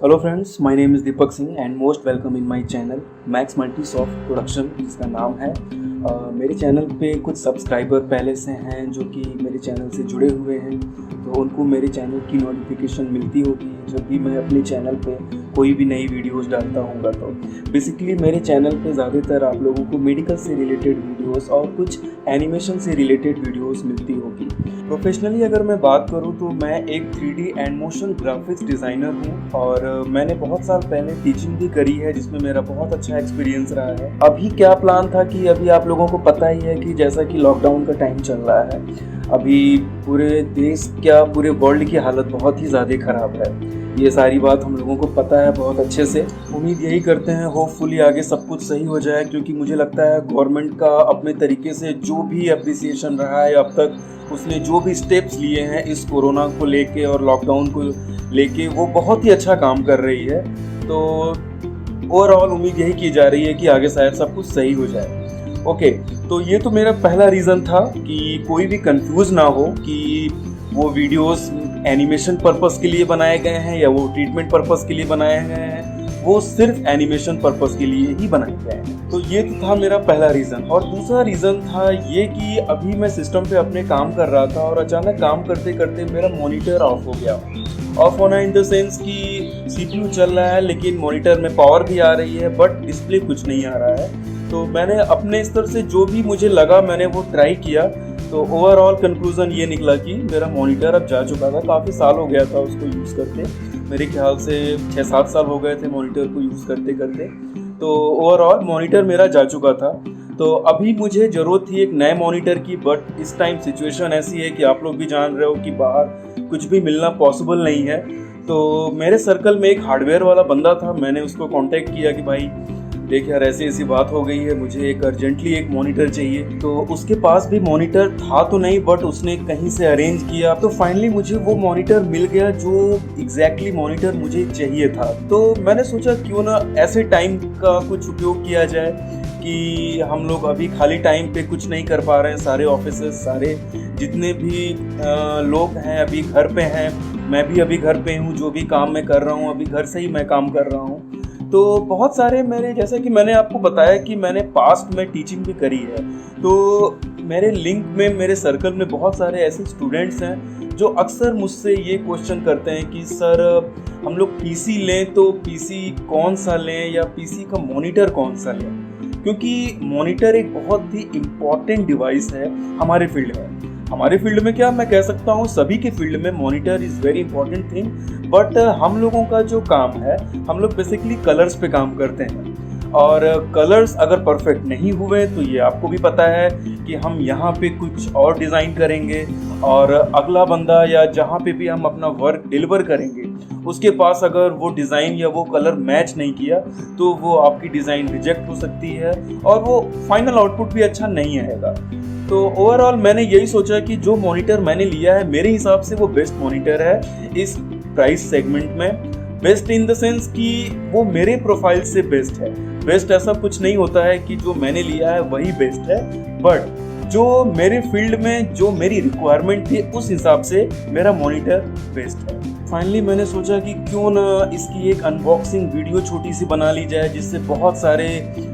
Hello friends, my name is Deepak Singh and most welcome in my channel max multisoft production जिसका नाम है। मेरे channel पे कुछ सब्सक्राइबर पहले से हैं जो कि मेरे चैनल से जुड़े हुए हैं, तो उनको मेरे चैनल की नोटिफिकेशन मिलती होगी जब भी मैं अपने चैनल पे कोई भी नई वीडियोस डालता हूँगा। तो बेसिकली मेरे चैनल पे ज़्यादातर आप लोगों को मेडिकल से रिलेटेड वीडियोस और कुछ एनिमेशन से रिलेटेड वीडियोस मिलती होगी। प्रोफेशनली अगर मैं बात करूँ तो मैं एक 3D and motion graphics designer हूँ और मैंने बहुत साल पहले टीचिंग भी करी है जिसमें मेरा बहुत अच्छा एक्सपीरियंस रहा है। अभी क्या प्लान था कि अभी आप लोगों को पता ही है कि जैसा कि लॉकडाउन का टाइम चल रहा है, अभी पूरे देश क्या पूरे वर्ल्ड की हालत बहुत ही ज़्यादा ख़राब है। ये सारी बात हम लोगों को पता है बहुत अच्छे से। उम्मीद यही करते हैं होपफुली आगे सब कुछ सही हो जाए, क्योंकि मुझे लगता है गवर्नमेंट का अपने तरीके से जो भी अप्रिसिएशन रहा है अब तक, उसने जो भी स्टेप्स लिए हैं इस कोरोना को लेके और लॉकडाउन को लेके, वो बहुत ही अच्छा काम कर रही है। तो ओवरऑल उम्मीद यही की जा रही है कि आगे शायद सब कुछ सही हो जाए। ओके, तो ये तो मेरा पहला रीज़न था कि कोई भी कंफ्यूज ना हो कि वो वीडियोस एनिमेशन पर्पस के लिए बनाए गए हैं या वो ट्रीटमेंट पर्पस के लिए बनाए गए हैं। वो सिर्फ एनिमेशन पर्पस के लिए ही बनाए गए हैं। तो ये तो था मेरा पहला रीज़न। और दूसरा रीज़न था ये कि अभी मैं सिस्टम पे अपने काम कर रहा था और अचानक काम करते करते मेरा मॉनिटर ऑफ हो गया। ऑफ होना इन द सेंस कि CPU चल रहा है लेकिन मॉनिटर में पावर भी आ रही है बट डिस्प्ले कुछ नहीं आ रहा है। तो मैंने अपने स्तर से जो भी मुझे लगा मैंने वो ट्राई किया। तो ओवरऑल कंक्लूजन ये निकला कि मेरा मॉनिटर अब जा चुका था। काफ़ी साल हो गया था उसको यूज़ करते, मेरे ख्याल से 6-7 साल हो गए थे मॉनिटर को यूज़ करते करते। तो ओवरऑल मॉनिटर मेरा जा चुका था। तो अभी मुझे ज़रूरत थी एक नए मॉनिटर की, बट इस टाइम सिचुएशन ऐसी है कि आप लोग भी जान रहे हो कि बाहर कुछ भी मिलना पॉसिबल नहीं है। तो मेरे सर्कल में एक हार्डवेयर वाला बंदा था, मैंने उसको कांटेक्ट किया कि भाई देख यार ऐसी ऐसी बात हो गई है, मुझे एक अर्जेंटली एक मॉनिटर चाहिए। तो उसके पास भी मॉनिटर था तो नहीं, बट उसने कहीं से अरेंज किया। तो फाइनली मुझे वो मॉनिटर मिल गया जो एग्जैक्टली मॉनिटर मुझे चाहिए था। तो मैंने सोचा क्यों ना ऐसे टाइम का कुछ उपयोग किया जाए कि हम लोग अभी खाली टाइम पे कुछ नहीं कर पा रहे हैं, सारे ऑफिसेस सारे जितने भी लोग हैं अभी घर पे हैं, मैं भी अभी घर पे हूँ, जो भी काम मैं कर रहा हूँ अभी घर से ही मैं काम कर रहा हूँ। तो बहुत सारे मेरे, जैसा कि मैंने आपको बताया कि मैंने पास्ट में टीचिंग भी करी है, तो मेरे लिंक में मेरे सर्कल में बहुत सारे ऐसे स्टूडेंट्स हैं जो अक्सर मुझसे ये क्वेश्चन करते हैं कि सर हम लोग PC लें तो PC कौन सा लें या PC का मॉनिटर कौन सा लें, क्योंकि मॉनिटर एक बहुत ही इम्पॉर्टेंट डिवाइस है हमारे फील्ड में। हमारे फील्ड में क्या मैं कह सकता हूँ, सभी के फील्ड में monitor is very important thing. But हम लोगों का जो काम है, हम लोग बेसिकली कलर्स पे काम करते हैं और कलर्स अगर परफेक्ट नहीं हुए तो ये आपको भी पता है कि हम यहाँ पे कुछ और डिज़ाइन करेंगे और अगला बंदा या जहाँ पे भी हम अपना वर्क डिलीवर करेंगे उसके पास अगर वो डिज़ाइन या वो कलर मैच नहीं किया तो वो आपकी डिज़ाइन रिजेक्ट हो सकती है और वो फाइनल आउटपुट भी अच्छा नहीं आएगा। तो ओवरऑल मैंने यही सोचा कि जो मॉनिटर मैंने लिया है मेरे हिसाब से वो बेस्ट मॉनिटर है इस प्राइस सेगमेंट में। बेस्ट इन द सेंस कि वो मेरे प्रोफाइल से बेस्ट है। बेस्ट ऐसा कुछ नहीं होता है कि जो मैंने लिया है वही बेस्ट है, बट जो मेरे फील्ड में जो मेरी रिक्वायरमेंट थी उस हिसाब से मेरा मॉनिटर बेस्ट है। फाइनली मैंने सोचा कि क्यों ना इसकी एक अनबॉक्सिंग वीडियो छोटी सी बना ली जाए, जिससे बहुत सारे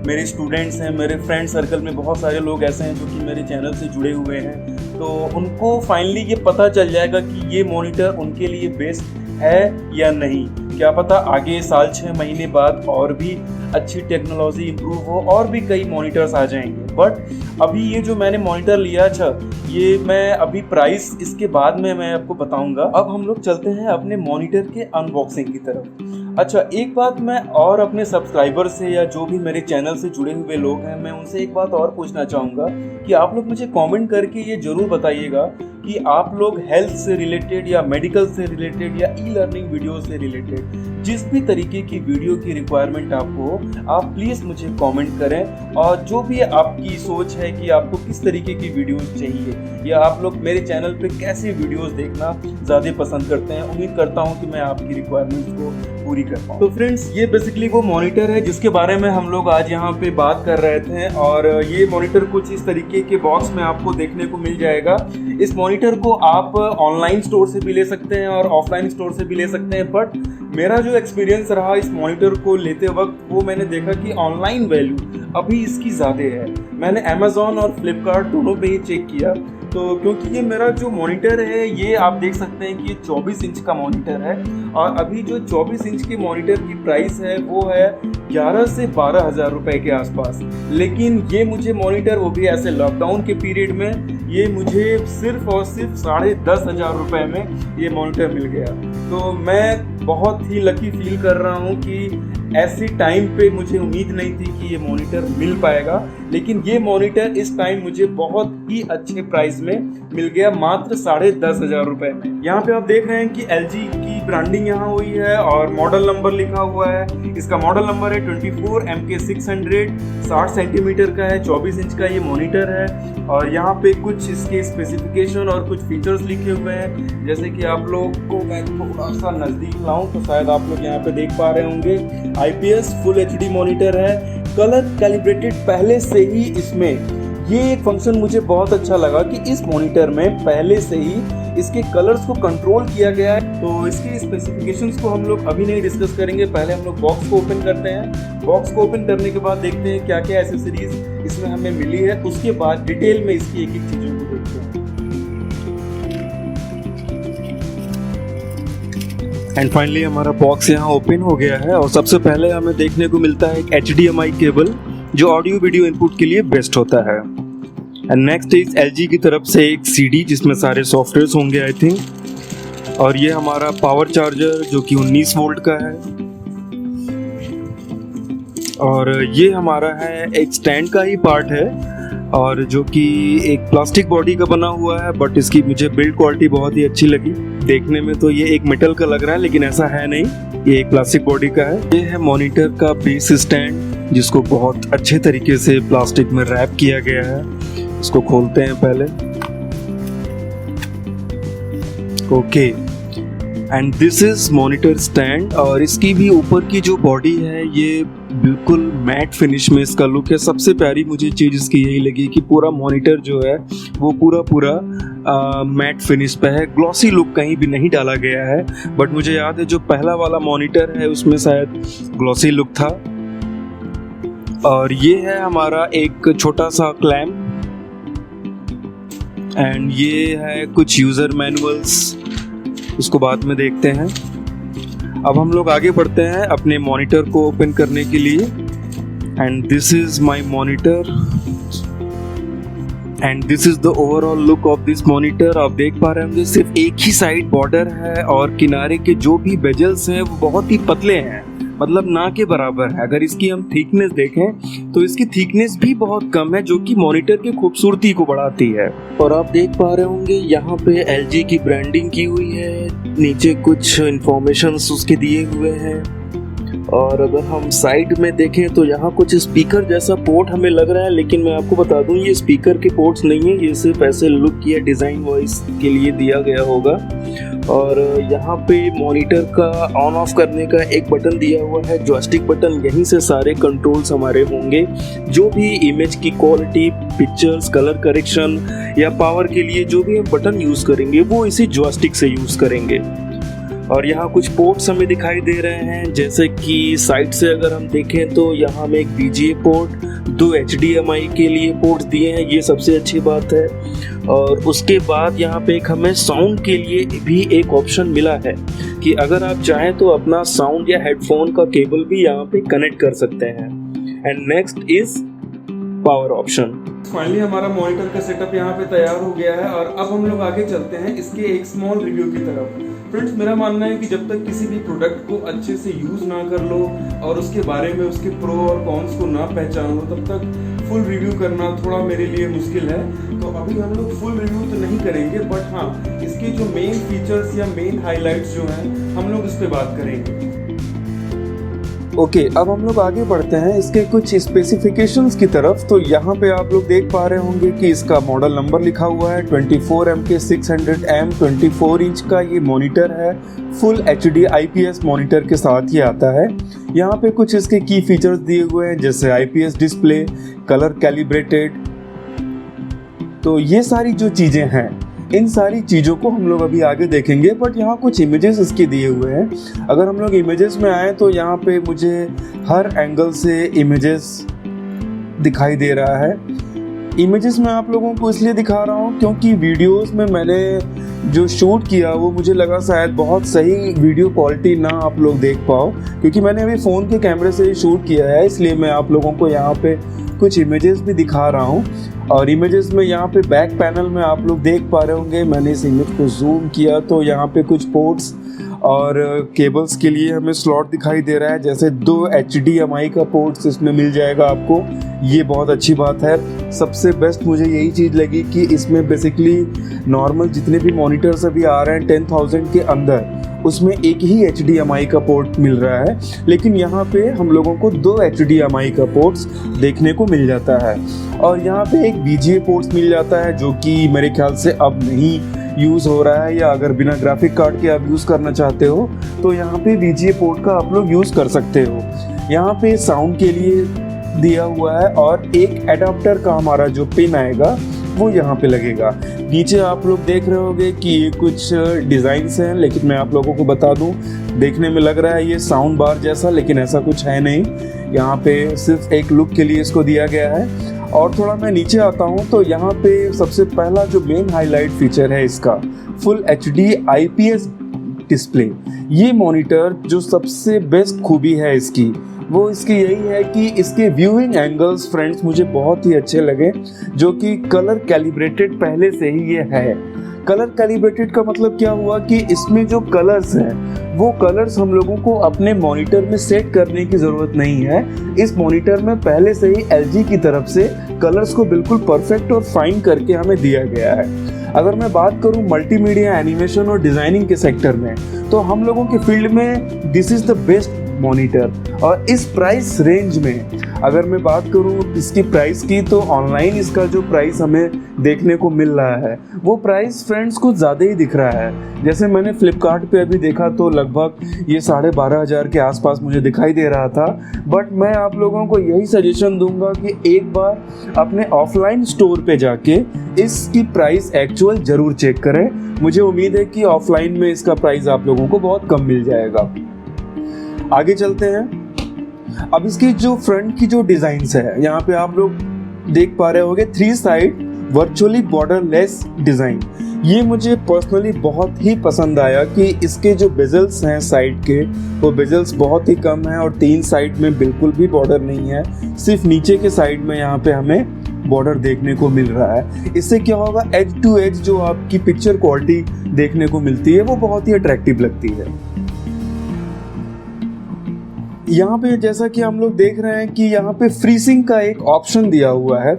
मेरे स्टूडेंट्स हैं, मेरे फ्रेंड सर्कल में बहुत सारे लोग ऐसे हैं जो कि मेरे चैनल से जुड़े हुए हैं, तो उनको फाइनली ये पता चल जाएगा कि ये मॉनिटर उनके लिए बेस्ट है या नहीं। क्या पता आगे साल 6 महीने बाद और भी अच्छी टेक्नोलॉजी इम्प्रूव हो और भी कई मॉनिटर्स आ जाएंगे। बट अभी ये जो मैंने मॉनिटर लिया, अच्छा ये मैं अभी प्राइस इसके बाद में मैं आपको बताऊंगा। अब हम लोग चलते हैं अपने मॉनिटर के अनबॉक्सिंग की तरफ। अच्छा, एक बात मैं और अपने सब्सक्राइबर से या जो भी मेरे चैनल से जुड़े हुए लोग हैं, मैं उनसे एक बात और पूछना चाहूँगा कि आप लोग मुझे कमेंट करके ये ज़रूर बताइएगा कि आप लोग हेल्थ से रिलेटेड या मेडिकल से रिलेटेड या ई-लर्निंग वीडियो से रिलेटेड जिस भी तरीके की वीडियो की रिक्वायरमेंट आपको हो, आप प्लीज़ मुझे कमेंट करें। और जो भी आपकी सोच है कि आपको किस तरीके की वीडियोस चाहिए या आप लोग मेरे चैनल पे कैसी वीडियोस देखना ज़्यादा पसंद करते हैं, उम्मीद करता हूँ कि मैं आपकी रिक्वायरमेंट्स को पूरी कर पाऊँ। तो फ्रेंड्स, ये बेसिकली वो मॉनिटर है जिसके बारे में हम लोग आज यहाँ पे बात कर रहे थे और ये मॉनिटर कुछ इस तरीके के बॉक्स में आपको देखने को मिल जाएगा। इस मॉनिटर को आप ऑनलाइन स्टोर से भी ले सकते हैं और ऑफलाइन स्टोर से भी ले सकते हैं, बट मेरा जो एक्सपीरियंस रहा इस मॉनिटर को लेते वक्त, वो मैंने देखा कि ऑनलाइन वैल्यू अभी इसकी ज़्यादा है। मैंने अमेज़ॉन और फ्लिपकार्ट दोनों पे ही चेक किया, तो क्योंकि ये मेरा जो मॉनिटर है ये आप देख सकते हैं कि ये 24 इंच का मॉनिटर है, और अभी जो 24 इंच के मॉनिटर की प्राइस है वो है 11 से 12 हज़ार रुपये के आसपास। लेकिन ये मुझे मॉनिटर, वो भी ऐसे लॉकडाउन के पीरियड में, ये मुझे सिर्फ और सिर्फ 10,500 रुपये में ये मॉनिटर मिल गया। तो मैं बहुत ही लकी फील कर रहा हूँ कि ऐसे टाइम पे मुझे उम्मीद नहीं थी कि ये मॉनिटर मिल पाएगा, लेकिन ये मॉनिटर इस टाइम मुझे बहुत ही अच्छे प्राइस में मिल गया, मात्र 10,500 रुपये में। यहाँ पे आप देख रहे हैं कि LG की ब्रांडिंग यहाँ हुई है और मॉडल नंबर लिखा हुआ है। इसका मॉडल नंबर है 24MK600, 60 सेंटीमीटर का है, 24 इंच का ये मॉनिटर है। और यहाँ पे कुछ इसके स्पेसिफिकेशन और कुछ फीचर्स लिखे हुए हैं, जैसे कि आप लोग को मैं थोड़ा सा नज़दीक लाऊं तो शायद आप लोग यहाँ पे देख पा रहे होंगे। IPS फुल HD मॉनिटर है, कलर कैलिब्रेटेड पहले से ही इसमें। ये एक फंक्शन मुझे बहुत अच्छा लगा कि इस मॉनिटर में पहले से ही इसके कलर्स को कंट्रोल किया गया है। तो इसके स्पेसिफिकेशंस को हम लोग अभी नहीं डिस्कस करेंगे, पहले हम लोग बॉक्स को ओपन करते हैं। बॉक्स को ओपन करने के बाद देखते हैं क्या क्या एसेसरीज इसमें हमें मिली है, उसके बाद डिटेल में इसकी एक एक चीज़ों को देखते हैं। एंड फाइनली हमारा बॉक्स यहाँ ओपन हो गया है, और सबसे पहले हमें देखने को मिलता है एक HDMI केबल, जो ऑडियो वीडियो इनपुट के लिए बेस्ट होता है। एंड नेक्स्ट इज LG की तरफ से एक CD जिसमें सारे सॉफ्टवेयर होंगे आई थिंक। और ये हमारा पावर चार्जर जो कि 19 वोल्ट का है। और ये हमारा है एक स्टैंड का ही पार्ट है, और जो कि एक प्लास्टिक बॉडी का बना हुआ है, बट इसकी मुझे बिल्ड क्वालिटी बहुत ही अच्छी लगी। देखने में तो ये एक मेटल का लग रहा है, लेकिन ऐसा है नहीं, ये एक प्लास्टिक बॉडी का है। ये है मॉनिटर का बेस स्टैंड, जिसको बहुत अच्छे तरीके से प्लास्टिक में रैप किया गया है। इसको खोलते हैं पहले। Okay, and this is monitor stand, और इसकी भी ऊपर की जो बॉडी है ये बिल्कुल मैट फिनिश में इसका लुक है। सबसे प्यारी मुझे चीज़ इसकी यही लगी कि पूरा मॉनिटर जो है वो पूरा मैट फिनिश पे है, ग्लॉसी लुक कहीं भी नहीं डाला गया है। बट मुझे याद है जो पहला वाला मॉनिटर है उसमें शायद ग्लॉसी लुक था। और ये है हमारा एक छोटा सा क्लैम्प, एंड ये है कुछ यूज़र मैनुअल्स, उसको बाद में देखते हैं। अब हम लोग आगे बढ़ते हैं अपने मॉनिटर को ओपन करने के लिए। And this is my monitor, and this is the overall look of this monitor. आप देख पा रहे होंगे सिर्फ एक ही साइड बॉर्डर है, और किनारे के जो भी बेजल्स हैं वो बहुत ही पतले हैं, मतलब ना के बराबर है। अगर इसकी हम थिकनेस देखें तो इसकी थिकनेस भी बहुत कम है, जो कि मॉनिटर की खूबसूरती को बढ़ाती है। और आप देख पा रहे होंगे यहाँ पे LG की ब्रांडिंग की हुई है, नीचे कुछ इंफॉर्मेशंस उसके दिए हुए हैं। और अगर हम साइड में देखें तो यहाँ कुछ स्पीकर जैसा पोर्ट हमें लग रहा है, लेकिन मैं आपको बता दूँ ये स्पीकर के पोर्ट्स नहीं है, ये सिर्फ ऐसे लुक या डिज़ाइन वॉइस के लिए दिया गया होगा। और यहाँ पे मॉनिटर का ऑन ऑफ करने का एक बटन दिया हुआ है, जॉयस्टिक बटन। यहीं से सारे कंट्रोल्स हमारे होंगे, जो भी इमेज की क्वालिटी, पिक्चर्स, कलर करेक्शन या पावर के लिए जो भी हम बटन यूज़ करेंगे वो इसी जॉयस्टिक से यूज़ करेंगे। और यहाँ कुछ पोर्ट्स हमें दिखाई दे रहे हैं, जैसे कि साइड से अगर हम देखें तो यहाँ में एक VGA पोर्ट, 2 HDMI के लिए पोर्ट्स दिए हैं, ये सबसे अच्छी बात है। और उसके बाद यहाँ पे एक हमें साउंड के लिए भी एक ऑप्शन मिला है कि अगर आप चाहें तो अपना साउंड या हेडफोन का केबल भी यहाँ पे कनेक्ट कर सकते हैं। And next is power option. Finally हमारा मॉनिटर का सेटअप यहाँ पे तैयार हो गया है, और अब हम लोग आगे चलते हैं इसके एक स्मॉल रिव्यू की तरफ। फ्रेंड्स, मेरा मानना है कि जब तक किसी भी प्रोडक्ट को अच्छे से यूज़ ना कर लो और उसके बारे में उसके प्रो और कॉन्स को ना पहचान लो, तब तक फुल रिव्यू करना थोड़ा मेरे लिए मुश्किल है। तो अभी हम लोग फुल रिव्यू तो नहीं करेंगे, बट हाँ, इसके जो मेन फीचर्स या मेन हाइलाइट्स जो हैं हम लोग इस पर बात करेंगे। ओके, अब हम लोग आगे बढ़ते हैं इसके कुछ स्पेसिफिकेशंस की तरफ। तो यहाँ पे आप लोग देख पा रहे होंगे कि इसका मॉडल नंबर लिखा हुआ है 24MK600M, 24 इंच का ये मॉनिटर है, फुल HD IPS मॉनिटर के साथ ये आता है। यहाँ पे कुछ इसके की फीचर्स दिए हुए हैं, जैसे IPS डिस्प्ले, कलर कैलिब्रेटेड। तो ये सारी जो चीज़ें हैं इन सारी चीज़ों को हम लोग अभी आगे देखेंगे, बट यहाँ कुछ इमेजेस इसके दिए हुए हैं। अगर हम लोग इमेजेस में आए तो यहाँ पे मुझे हर एंगल से इमेजेस दिखाई दे रहा है। इमेजेस मैं आप लोगों को इसलिए दिखा रहा हूँ क्योंकि वीडियोस में मैंने जो शूट किया वो मुझे लगा शायद बहुत सही वीडियो क्वालिटी ना आप लोग देख पाओ, क्योंकि मैंने अभी फ़ोन के कैमरे से ही शूट किया है, इसलिए मैं आप लोगों को यहाँ पे कुछ इमेजेस भी दिखा रहा हूँ। और इमेजेस में यहाँ पे बैक पैनल में आप लोग देख पा रहे होंगे, मैंने इस इमेज को जूम किया तो यहाँ पे कुछ पोर्ट्स और केबल्स के लिए हमें स्लॉट दिखाई दे रहा है, जैसे 2 HDMI का पोर्ट्स इसमें मिल जाएगा आपको। ये बहुत अच्छी बात है। सबसे बेस्ट मुझे यही चीज़ लगी कि इसमें बेसिकली नॉर्मल जितने भी मॉनिटर्स अभी आ रहे हैं 10,000 के अंदर, उसमें एक ही HDMI का पोर्ट मिल रहा है, लेकिन यहाँ पे हम लोगों को 2 HDMI का पोर्ट्स देखने को मिल जाता है। और यहाँ पे एक VGA पोर्ट्स मिल जाता है, जो कि मेरे ख्याल से अब नहीं यूज़ हो रहा है, या अगर बिना ग्राफिक कार्ड के आप यूज़ करना चाहते हो तो यहाँ पे VGA पोर्ट का आप लोग यूज़ कर सकते हो। यहाँ पे साउंड के लिए दिया हुआ है और एक एडाप्टर का हमारा जो पिन आएगा वो यहाँ पे लगेगा। नीचे आप लोग देख रहे होंगे कि ये कुछ डिज़ाइंस हैं, लेकिन मैं आप लोगों को बता दूं, देखने में लग रहा है ये साउंड बार जैसा, लेकिन ऐसा कुछ है नहीं। यहाँ पे सिर्फ एक लुक के लिए इसको दिया गया है। और थोड़ा मैं नीचे आता हूँ तो यहाँ पे सबसे पहला जो मेन हाईलाइट फीचर है इसका, फुल HD IPS डिस्प्ले। ये मॉनिटर जो सबसे बेस्ट खूबी है इसकी, वो इसकी यही है कि इसके व्यूइंग एंगल्स फ्रेंड्स मुझे बहुत ही अच्छे लगे, जो कि कलर कैलिब्रेटेड पहले से ही ये है। कलर कैलिब्रेटेड का मतलब क्या हुआ कि इसमें जो कलर्स हैं वो कलर्स हम लोगों को अपने मॉनिटर में सेट करने की ज़रूरत नहीं है। इस मॉनिटर में पहले से ही LG की तरफ से कलर्स को बिल्कुल परफेक्ट और फाइन करके हमें दिया गया है। अगर मैं बात करूं मल्टीमीडिया एनिमेशन और डिज़ाइनिंग के सेक्टर में, तो हम लोगों के फील्ड में this is the best monitor. और इस प्राइस रेंज में अगर मैं बात करूं इसकी प्राइस की, तो ऑनलाइन इसका जो प्राइस हमें देखने को मिल रहा है वो प्राइस फ्रेंड्स कुछ ज़्यादा ही दिख रहा है। जैसे मैंने फ्लिपकार्ट पे अभी देखा तो लगभग ये 12,500 के आसपास मुझे दिखाई दे रहा था। बट मैं आप लोगों को यही सजेशन दूंगा कि एक बार अपने ऑफलाइन स्टोर पे जाके इसकी प्राइस एक्चुअल ज़रूर चेक करें। मुझे उम्मीद है कि ऑफलाइन में इसका प्राइस आप लोगों को बहुत कम मिल जाएगा। आगे चलते हैं। अब इसकी जो फ्रंट की जो डिज़ाइंस है, यहाँ पे आप लोग देख पा रहे होंगे 3 साइड वर्चुअली बॉर्डरलेस डिज़ाइन। ये मुझे पर्सनली बहुत ही पसंद आया कि इसके जो बेजल्स हैं साइड के, वो बेजल्स बहुत ही कम हैं और 3 साइड में बिल्कुल भी बॉर्डर नहीं है। सिर्फ नीचे के साइड में यहाँ पे हमें बॉर्डर देखने को मिल रहा है। इससे क्या होगा, एज टू एज जो आपकी पिक्चर क्वालिटी देखने को मिलती है वो बहुत ही अट्रैक्टिव लगती है। यहाँ पे जैसा कि हम लोग देख रहे हैं कि यहाँ पे फ्रीसिंग का एक ऑप्शन दिया हुआ है।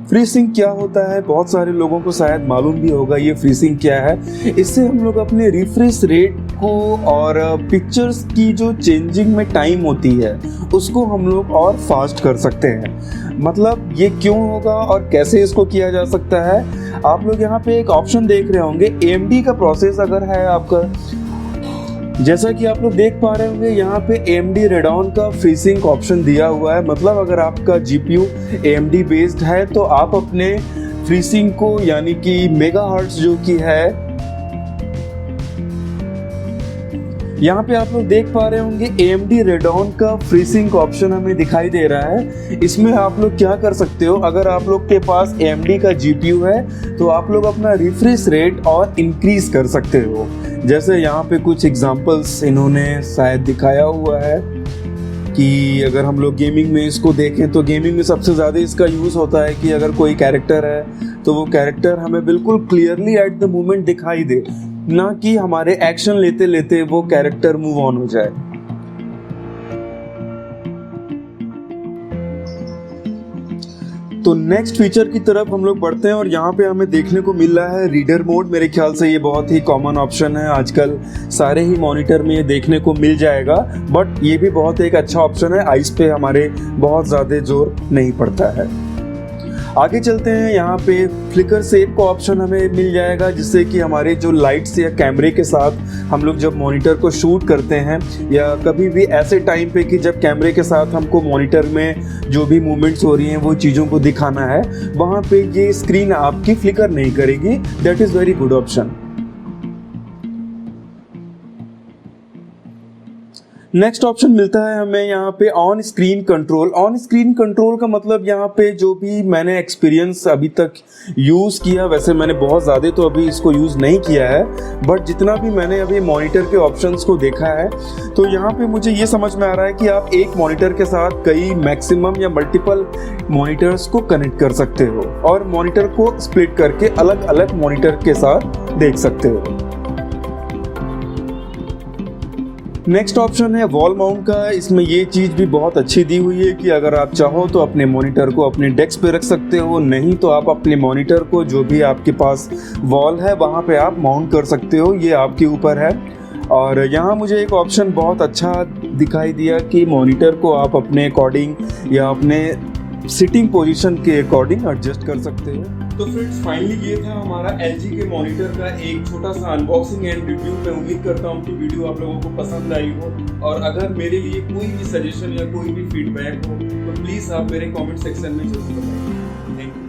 फ्रीसिंग क्या होता है, बहुत सारे लोगों को शायद मालूम भी होगा ये फ्रीसिंग क्या है। इससे हम लोग अपने रिफ्रेश रेट को और पिक्चर्स की जो चेंजिंग में टाइम होती है उसको हम लोग और फास्ट कर सकते हैं। मतलब ये क्यों होगा और कैसे इसको किया जा सकता है, आप लोग यहाँ पे एक ऑप्शन देख रहे होंगे। AMD का प्रोसेस अगर है आपका, जैसा कि आप लोग देख पा रहे होंगे यहाँ पे AMD Radeon का फ्रीसिंग ऑप्शन दिया हुआ है। मतलब अगर आपका GPU AMD बेस्ड है तो आप अपने फ्रीसिंग को, यानी कि मेगाहर्ट्ज जो कि है, यहाँ पे आप लोग देख पा रहे होंगे AMD Radeon का फ्रीसिंग ऑप्शन हमें दिखाई दे रहा है। इसमें आप लोग क्या कर सकते हो, अगर आप लोग के पास AMD का GPU है तो आप लोग अपना रिफ्रेश रेट और इंक्रीज कर सकते हो। जैसे यहाँ पे कुछ एग्जांपल्स इन्होंने शायद दिखाया हुआ है कि अगर हम लोग गेमिंग में इसको देखें तो गेमिंग में सबसे ज़्यादा इसका यूज़ होता है कि अगर कोई कैरेक्टर है तो वो कैरेक्टर हमें बिल्कुल क्लियरली एट द मोमेंट दिखाई दे, ना कि हमारे एक्शन लेते लेते वो कैरेक्टर मूव ऑन हो जाए। तो नेक्स्ट फीचर की तरफ हम लोग बढ़ते हैं और यहाँ पे हमें देखने को मिल रहा है रीडर मोड। मेरे ख्याल से ये बहुत ही कॉमन ऑप्शन है, आजकल सारे ही मॉनिटर में ये देखने को मिल जाएगा। बट ये भी बहुत एक अच्छा ऑप्शन है, आइस पे हमारे बहुत ज़्यादा जोर नहीं पड़ता है। आगे चलते हैं, यहाँ पे फ्लिकर सेव का ऑप्शन हमें मिल जाएगा, जिससे कि हमारे जो लाइट्स या कैमरे के साथ हम लोग जब मॉनिटर को शूट करते हैं या कभी भी ऐसे टाइम पे कि जब कैमरे के साथ हमको मॉनिटर में जो भी मूवमेंट्स हो रही हैं वो चीज़ों को दिखाना है, वहाँ पे ये स्क्रीन आपकी फ्लिकर नहीं करेगी। That is very good option. Next option मिलता है हमें यहाँ पे on screen control. On screen control का मतलब यहाँ पे जो भी मैंने एक्सपीरियंस अभी तक यूज़ किया, वैसे मैंने बहुत ज़्यादा तो अभी इसको यूज़ नहीं किया है, बट जितना भी मैंने अभी मॉनिटर के ऑप्शंस को देखा है तो यहाँ पे मुझे ये समझ में आ रहा है कि आप एक मॉनिटर के साथ कई मैक्सिमम या मल्टीपल मॉनिटर्स को कनेक्ट कर सकते हो और मॉनिटर को स्प्लिट करके अलग अलग मॉनिटर के साथ देख सकते हो। नेक्स्ट ऑप्शन है वॉल माउंट का। इसमें ये चीज़ भी बहुत अच्छी दी हुई है कि अगर आप चाहो तो अपने मॉनिटर को अपने डेस्क पे रख सकते हो, नहीं तो आप अपने मॉनिटर को जो भी आपके पास वॉल है वहाँ पे आप माउंट कर सकते हो, ये आपके ऊपर है। और यहाँ मुझे एक ऑप्शन बहुत अच्छा दिखाई दिया कि मॉनिटर को आप अपने अकॉर्डिंग या अपने सिटिंग पोजीशन के अकॉर्डिंग एडजस्ट कर सकते हो। तो फ्रेंड्स, फाइनली ये था हमारा LG के मॉनिटर का एक छोटा सा अनबॉक्सिंग एंड रिव्यू। मैं उम्मीद करता हूँ कि वीडियो आप लोगों को पसंद आई हो, और अगर मेरे लिए कोई भी सजेशन या कोई भी फीडबैक हो तो प्लीज़ आप मेरे कमेंट सेक्शन में जरूर बताइए। Thank you.